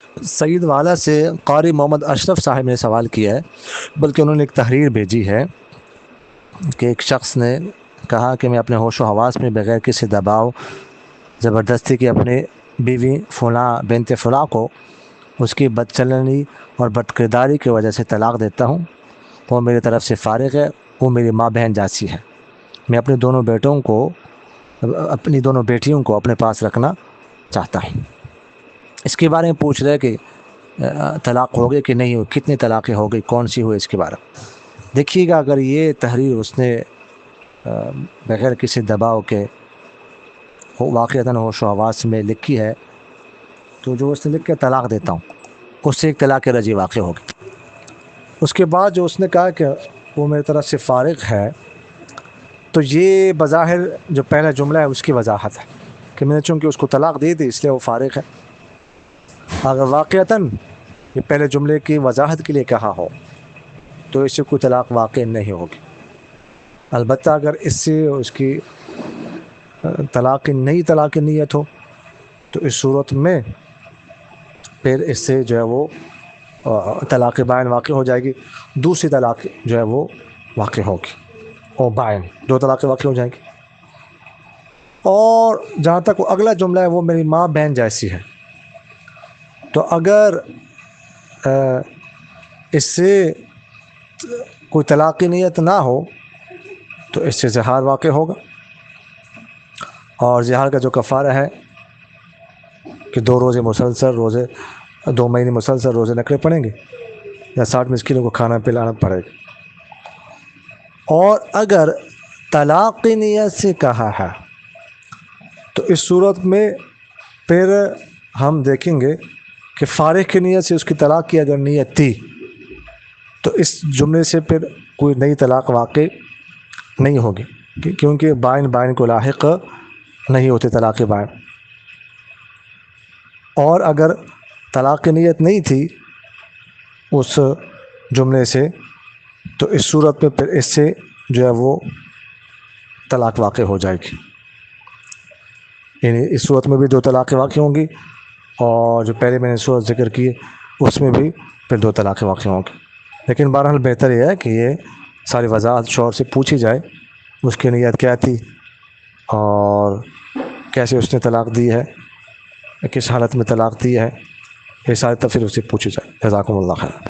سید والا سے قاری محمد اشرف صاحب نے سوال کیا ہے، بلکہ انہوں نے ایک تحریر بھیجی ہے کہ ایک شخص نے کہا کہ میں اپنے ہوش و حواس میں بغیر کسی دباؤ زبردستی کی اپنی بیوی فلاں بنت فلاں کو اس کی بدچلنی اور بد کرداری کی وجہ سے طلاق دیتا ہوں۔ وہ میری طرف سے فارغ ہے، وہ میری ماں بہن جیسی ہے۔ میں اپنی دونوں بیٹیوں کو اپنے پاس رکھنا چاہتا ہوں۔ اس کے بارے میں پوچھ رہے کہ طلاق ہو گئی کہ نہیں ہوئی، کتنی طلاقیں ہو گئی، کون سی ہوئی، اس کے بارے میں دیکھیے گا۔ اگر یہ تحریر اس نے بغیر کسی دباؤ کے واقعتاً ہوش و حواس میں لکھی ہے، تو جو اس نے لکھ کے طلاق دیتا ہوں، اس سے ایک طلاق رجعی واقع ہوگی۔ اس کے بعد جو اس نے کہا کہ وہ میری طرف سے فارغ ہے، تو یہ بظاہر جو پہلا جملہ ہے اس کی وضاحت ہے کہ میں نے چونکہ اس کو طلاق دی تھی اس لیے وہ فارغ ہے۔ اگر واقعتاً یہ پہلے جملے کی وضاحت کے لیے کہا ہو تو اس سے کوئی طلاق واقع نہیں ہوگی۔ البتہ اگر اس سے اس کی نئی طلاق کی نیت ہو تو اس صورت میں پھر اس سے جو ہے وہ طلاق بائن واقع ہو جائے گی، دوسری طلاق جو ہے وہ واقع ہوگی، اور بائن دو طلاقیں واقع ہو جائیں گی۔ اور جہاں تک وہ اگلا جملہ ہے وہ میری ماں بہن جیسی ہے، تو اگر اس سے کوئی طلاق کی نیت نہ ہو تو اس سے زہار واقع ہوگا، اور زہار کا جو کفارہ ہے کہ 2 مہینے مسلسل روزے رکھنے پڑیں گے، یا 60 مسکینوں کو کھانا پلانا پڑے گا۔ اور اگر طلاق کی نیت سے کہا ہے تو اس صورت میں پھر ہم دیکھیں گے کہ فارغ کی نیت سے اس کی طلاق کی اگر نیت تھی تو اس جملے سے پھر کوئی نئی طلاق واقع نہیں ہوگی، کیونکہ بائن کو لاحق نہیں ہوتے طلاق بائن۔ اور اگر طلاق کی نیت نہیں تھی اس جملے سے تو اس صورت میں پھر اس سے جو ہے وہ طلاق واقع ہو جائے گی، یعنی اس صورت میں بھی 2 طلاقیں واقع ہوں گی، اور جو پہلے میں نے صورت ذکر کی اس میں بھی پھر 2 طلاقیں واقع ہوں گی۔ لیکن بہرحال بہتر یہ ہے کہ یہ ساری وضاحت شوہر سے پوچھی جائے، اس کی نیت کیا تھی اور کیسے اس نے طلاق دی ہے، کس حالت میں طلاق دی ہے، یہ ساری تفصیل اس سے پوچھی جائے۔ جزاکم اللہ خیر۔